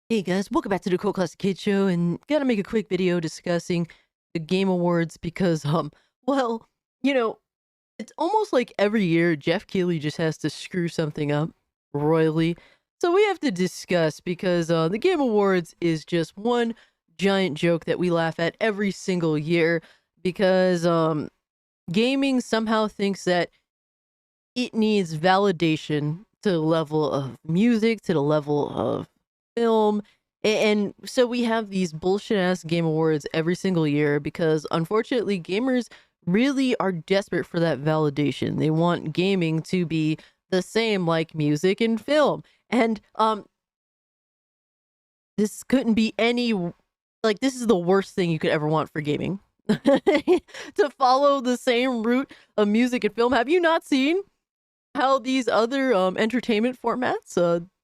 Hey guys, welcome back to the Cool Classic Kid Show, and gotta make a quick video discussing the Game Awards because, well, you know, it's almost like every year Geoff Keighley just has to screw something up royally. So we have to discuss because the Game Awards is just one giant joke that we laugh at every single year because gaming somehow thinks that it needs validation to the level of music, to the level of film. And so we have these bullshit ass game awards every single year because unfortunately gamers really are desperate for that validation. They want gaming to be the same like music and film. And this couldn't be any like this is the worst thing you could ever want for gaming. To follow the same route of music and film. Have you not seen how these other entertainment formats,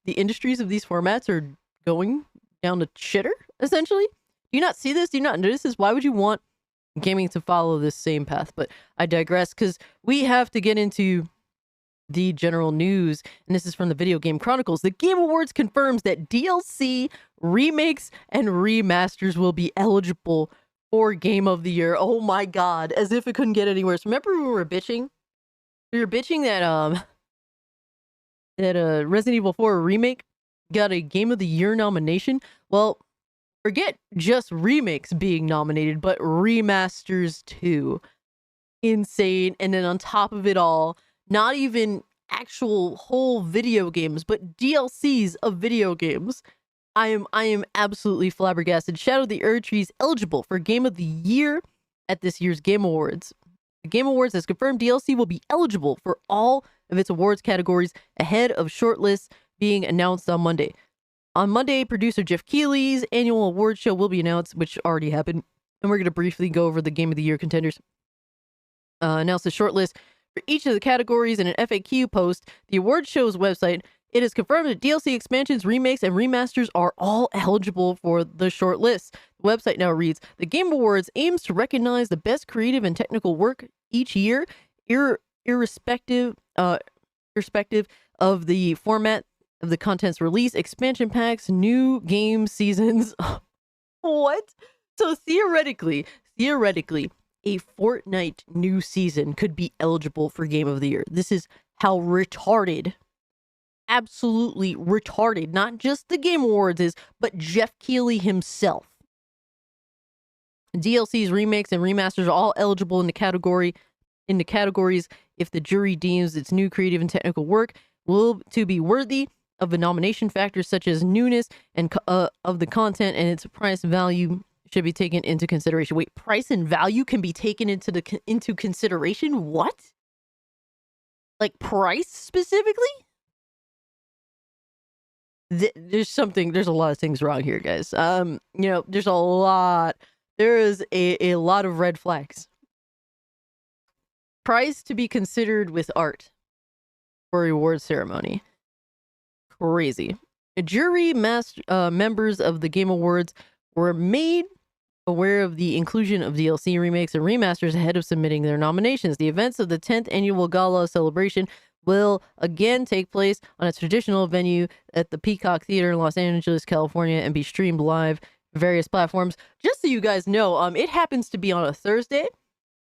the industries of these formats are going down the shitter, essentially? Do you not see this? Do you not notice this? Why would you want gaming to follow this same path? But I digress because we have to get into the general news, and this is from the Video Game Chronicles. The Game Awards confirms that DLC, remakes, and remasters will be eligible for Game of the Year. Oh my god, as if it couldn't get any worse. Remember when we were bitching? We were bitching that Resident Evil 4 remake got a Game of the Year nomination. Well, forget just remakes being nominated, but remasters too. Insane. And then on top of it all, not even actual whole video games, but DLCs of video games. I am absolutely flabbergasted. Shadow of the Erdtree is eligible for Game of the Year at this year's Game Awards. The Game Awards has confirmed DLC will be eligible for all of its awards categories ahead of shortlists being announced on Monday. On Monday, producer Geoff Keighley's annual award show will be announced, which already happened, and we're going to briefly go over the Game of the Year contenders. Announce the shortlist for each of the categories in an FAQ post. The award show's website. It is confirmed that DLC expansions, remakes, and remasters are all eligible for the short list. The website now reads, the Game Awards aims to recognize the best creative and technical work each year, irrespective of the format of the content's release, expansion packs, new game seasons. What? So theoretically, a Fortnite new season could be eligible for Game of the Year. This is how retarded, absolutely retarded, not just the Game Awards is, but Geoff Keighley himself. DLCs, remakes, and remasters are all eligible in the categories if the jury deems its new creative and technical work to be worthy of a nomination factors such as newness and of the content and its price value should be taken into consideration. Wait, price and value can be taken into consideration? What? Like price specifically? There's a lot of things wrong here, guys. There is a lot of red flags. Price to be considered with art for a reward ceremony. Crazy. Jury members of the Game Awards were made aware of the inclusion of DLC remakes and remasters ahead of submitting their nominations. The events of the 10th annual gala celebration will again take place on a traditional venue at the Peacock Theater in Los Angeles, California, and be streamed live on various platforms. Just so you guys know, it happens to be on a Thursday,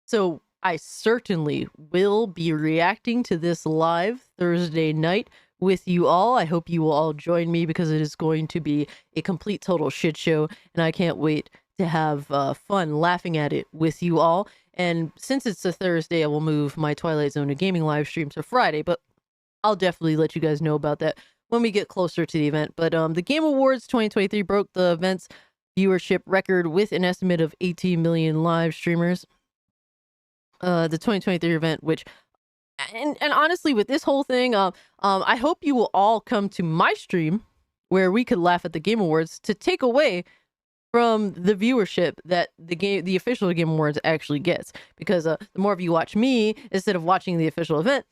so I certainly will be reacting to this live Thursday night with you all. I hope you will all join me because it is going to be a complete total shit show, and I can't wait to have fun laughing at it with you all. And since it's a Thursday, I will move my Twilight Zone to Gaming live stream to Friday, but I'll definitely let you guys know about that when we get closer to the event. But the Game Awards 2023 broke the event's viewership record with an estimate of 18 million live streamers. The 2023 event, which, and honestly, with this whole thing, I hope you will all come to my stream where we could laugh at the Game Awards to take away from the viewership that the official Game Awards actually gets. Because the more of you watch me instead of watching the official event,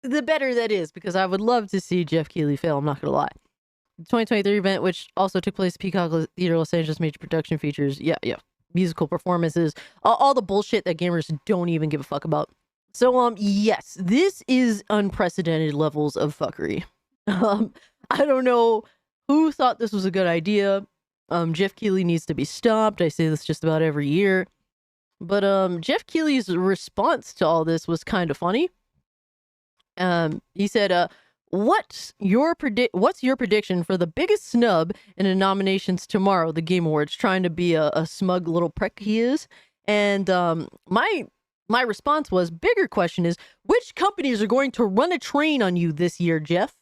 the better that is. Because I would love to see Geoff Keighley fail. I'm not gonna lie. The 2023 event, which also took place at Peacock Theater, Los Angeles, major production features, musical performances, all the bullshit that gamers don't even give a fuck about. So, yes, this is unprecedented levels of fuckery. I don't know Who thought this was a good idea? Geoff Keighley needs to be stopped. I say this just about every year. But Geoff Keighley's response to all this was kind of funny. He said, what's your prediction for the biggest snub in the nominations tomorrow, the Game Awards? Trying to be a smug little prick he is. And my response was, bigger question is, which companies are going to run a train on you this year, Geoff?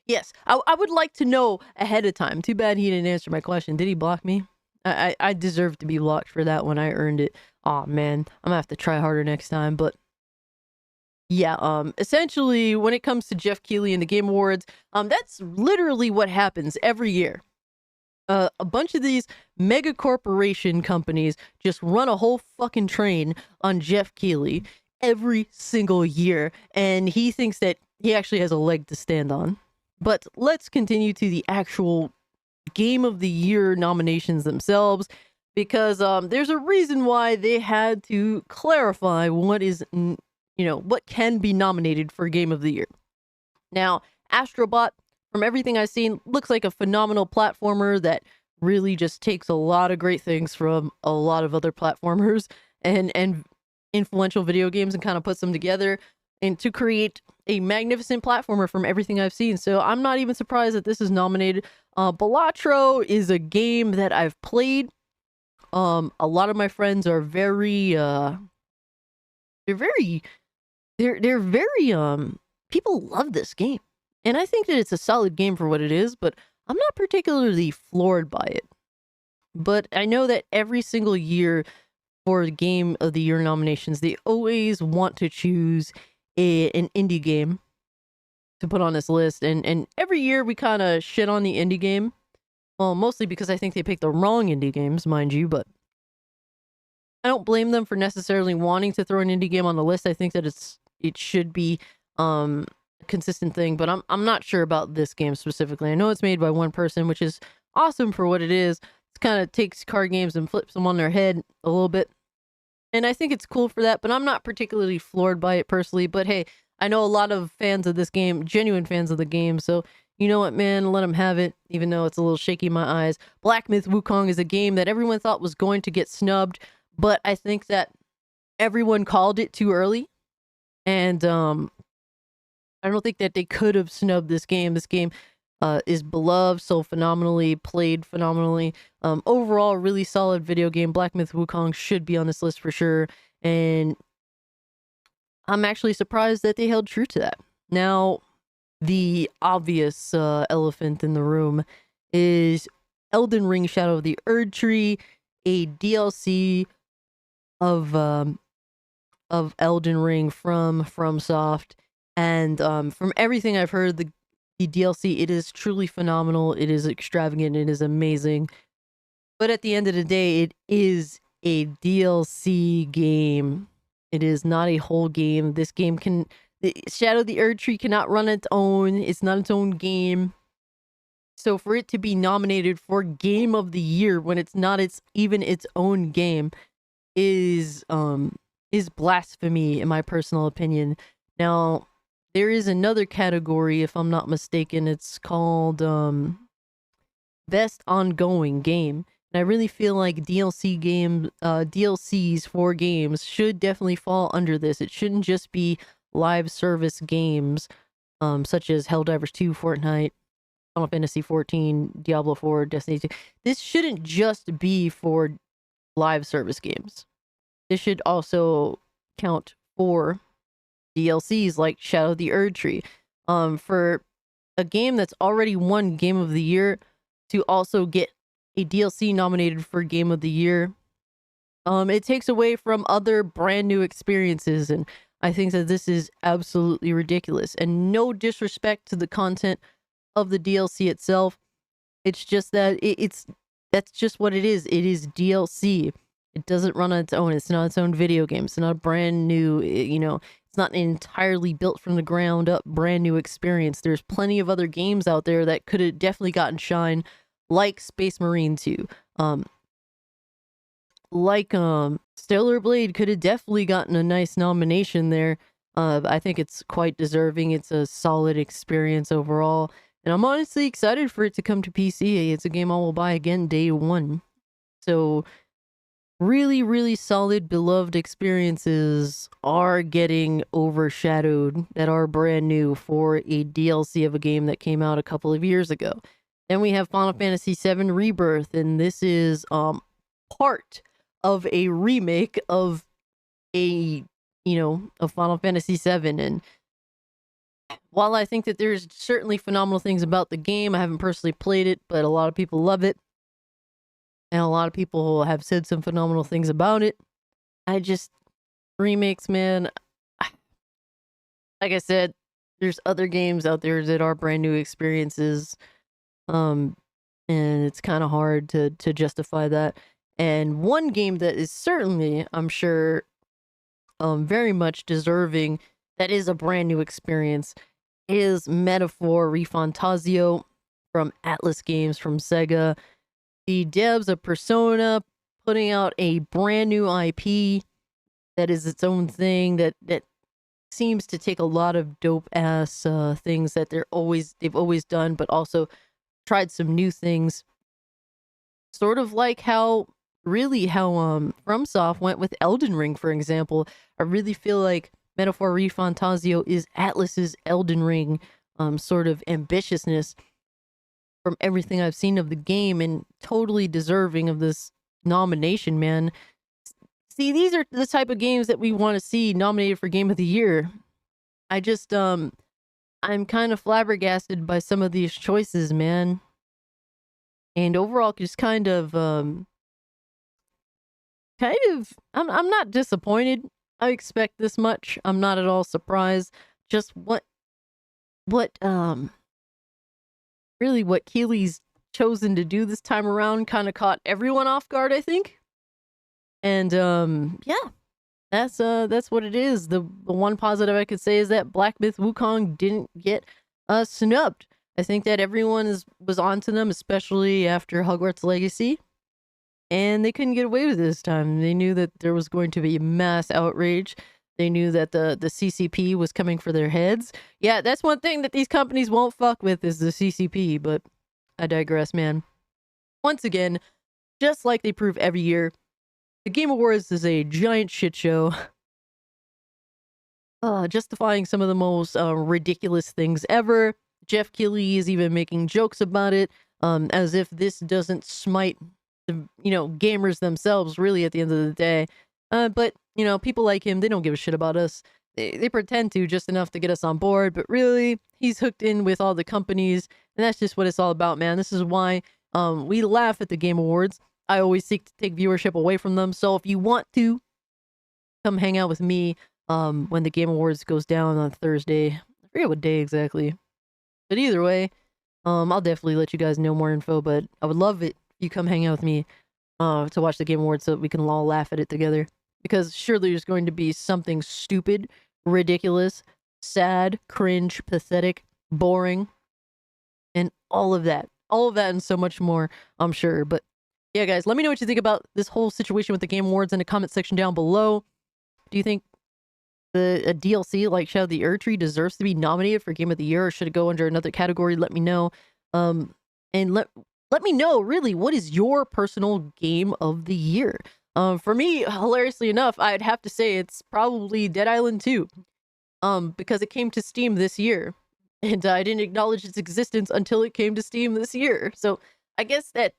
Yes, I would like to know ahead of time. Too bad he didn't answer my question. Did he block me? I deserve to be blocked for that when I earned it. Aw, man. I'm gonna have to try harder next time, but yeah, essentially, when it comes to Geoff Keighley and the Game Awards, that's literally what happens every year. A bunch of these mega corporation companies just run a whole fucking train on Geoff Keighley every single year, and he thinks that he actually has a leg to stand on. But let's continue to the actual Game of the Year nominations themselves, because there's a reason why they had to clarify what is, what can be nominated for Game of the Year. Now, Astrobot, from everything I've seen, looks like a phenomenal platformer that really just takes a lot of great things from a lot of other platformers and influential video games and kind of puts them together and to create a magnificent platformer from everything I've seen. So I'm not even surprised that this is nominated. Balatro is a game that I've played. A lot of my friends are very people love this game. And I think that it's a solid game for what it is, but I'm not particularly floored by it. But I know that every single year for Game of the Year nominations, they always want to choose an indie game to put on this list. And every year we kind of shit on the indie game. Well, mostly because I think they pick the wrong indie games, mind you, but I don't blame them for necessarily wanting to throw an indie game on the list. I think that it should be a consistent thing, but I'm not sure about this game specifically. I know it's made by one person, which is awesome for what it is. It kind of takes card games and flips them on their head a little bit. And I think it's cool for that, but I'm not particularly floored by it personally. But hey, I know a lot of fans of this game, genuine fans of the game, so you know what, man, let them have it, even though it's a little shaky in my eyes. Black Myth Wukong is a game that everyone thought was going to get snubbed, but I think that everyone called it too early. And I don't think that they could have snubbed this game. This game is beloved, so phenomenally, played phenomenally. Overall, really solid video game. Black Myth Wukong should be on this list for sure. And I'm actually surprised that they held true to that. Now, the obvious elephant in the room is Elden Ring Shadow of the Erd Tree, a DLC of Elden Ring from FromSoft. And from everything I've heard, the DLC, it is truly phenomenal. It is extravagant. It is amazing. But at the end of the day, it is a DLC game. It is not a whole game. This game Shadow of the Erd Tree cannot run its own. It's not its own game. So for it to be nominated for Game of the Year when it's not even its own game is blasphemy in my personal opinion. Now, there is another category, if I'm not mistaken. It's called Best Ongoing Game. And I really feel like DLCs for games should definitely fall under this. It shouldn't just be live service games, such as Helldivers 2, Fortnite, Final Fantasy 14, Diablo 4, Destiny 2. This shouldn't just be for live service games. This should also count for DLCs like Shadow of the Erd Tree. For a game that's already won Game of the Year to also get a DLC nominated for Game of the Year, it takes away from other brand new experiences, and I think that this is absolutely ridiculous. And no disrespect to the content of the DLC itself. It's just that that's just what it is. It is DLC. It doesn't run on its own. It's not its own video game. It's not a brand new, it's not an entirely built from the ground up brand new experience. There's plenty of other games out there that could have definitely gotten shine, like Space Marine 2. Stellar Blade could have definitely gotten a nice nomination there. I think it's quite deserving. It's a solid experience overall. And I'm honestly excited for it to come to PC. It's a game I will buy again day one. So really, really solid, beloved experiences are getting overshadowed that are brand new for a DLC of a game that came out a couple of years ago. Then we have Final Fantasy VII Rebirth, and this is part of a remake of of Final Fantasy VII. And while I think that there's certainly phenomenal things about the game, I haven't personally played it, but a lot of people love it. And a lot of people have said some phenomenal things about it. Remakes, man. Like I said, there's other games out there that are brand new experiences. And it's kind of hard to justify that. And one game that is certainly, I'm sure, very much deserving that is a brand new experience is Metaphor Refantasio from Atlas Games from Sega. The devs of Persona putting out a brand new IP that is its own thing that seems to take a lot of dope ass things that they've always done, but also tried some new things. Sort of like how FromSoft went with Elden Ring, for example. I really feel like Metaphor Refantasio is Atlas's Elden Ring sort of ambitiousness from everything I've seen of the game, and totally deserving of this nomination, man. See, these are the type of games that we want to see nominated for Game of the Year. I'm kind of flabbergasted by some of these choices, man. And overall, just I'm not disappointed. I expect this much. I'm not at all surprised. Just what Keighley's chosen to do this time around kind of caught everyone off guard, I think. And yeah, that's what it is. The one positive I could say is that Black Myth Wukong didn't get snubbed. I think that everyone was onto them, especially after Hogwarts Legacy. And they couldn't get away with it this time. They knew that there was going to be mass outrage. They knew that the CCP was coming for their heads. Yeah, that's one thing that these companies won't fuck with is the CCP, but I digress, man. Once again, just like they prove every year, the Game Awards is a giant shit show. Justifying some of the most ridiculous things ever. Geoff Keighley is even making jokes about it, as if this doesn't smite the gamers themselves, really, at the end of the day. But people like him, they don't give a shit about us. They pretend to just enough to get us on board, but really, he's hooked in with all the companies, and that's just what it's all about, man. This is why we laugh at the Game Awards. I always seek to take viewership away from them. So if you want to, come hang out with me when the Game Awards goes down on Thursday. I forget what day exactly. But either way, I'll definitely let you guys know more info, but I would love it if you come hang out with me to watch the Game Awards so that we can all laugh at it together. Because surely there's going to be something stupid, ridiculous, sad, cringe, pathetic, boring, and all of that. All of that and so much more, I'm sure. But yeah, guys, let me know what you think about this whole situation with the Game Awards in the comment section down below. Do you think a DLC like Shadow of the Erdtree deserves to be nominated for Game of the Year, or should it go under another category? Let me know. And let me know, really, what is your personal Game of the Year? For me, hilariously enough, I'd have to say it's probably Dead Island 2. Because it came to Steam this year. And I didn't acknowledge its existence until it came to Steam this year. So I guess that,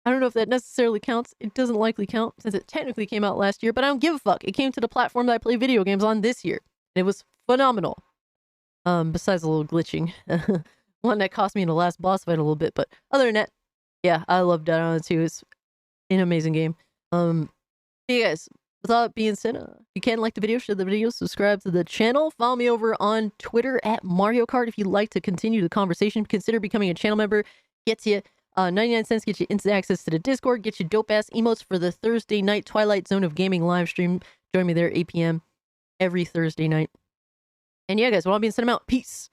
I don't know if that necessarily counts. It doesn't likely count since it technically came out last year, but I don't give a fuck. It came to the platform that I play video games on this year. And it was phenomenal. Besides a little glitching. One that cost me in the last boss fight a little bit, but other than that, yeah, I love Dead Island 2. It's an amazing game. Hey guys, with all that being said, if you can like the video, share the video, subscribe to the channel, follow me over on Twitter at Mario Kart if you'd like to continue the conversation. Consider becoming a channel member. Gets you 99 cents, get you instant access to the Discord, get you dope ass emotes for the Thursday night Twilight Zone of Gaming live stream. Join me there 8 p.m. every Thursday night. And yeah, guys, with all that being said, I'm out. Peace.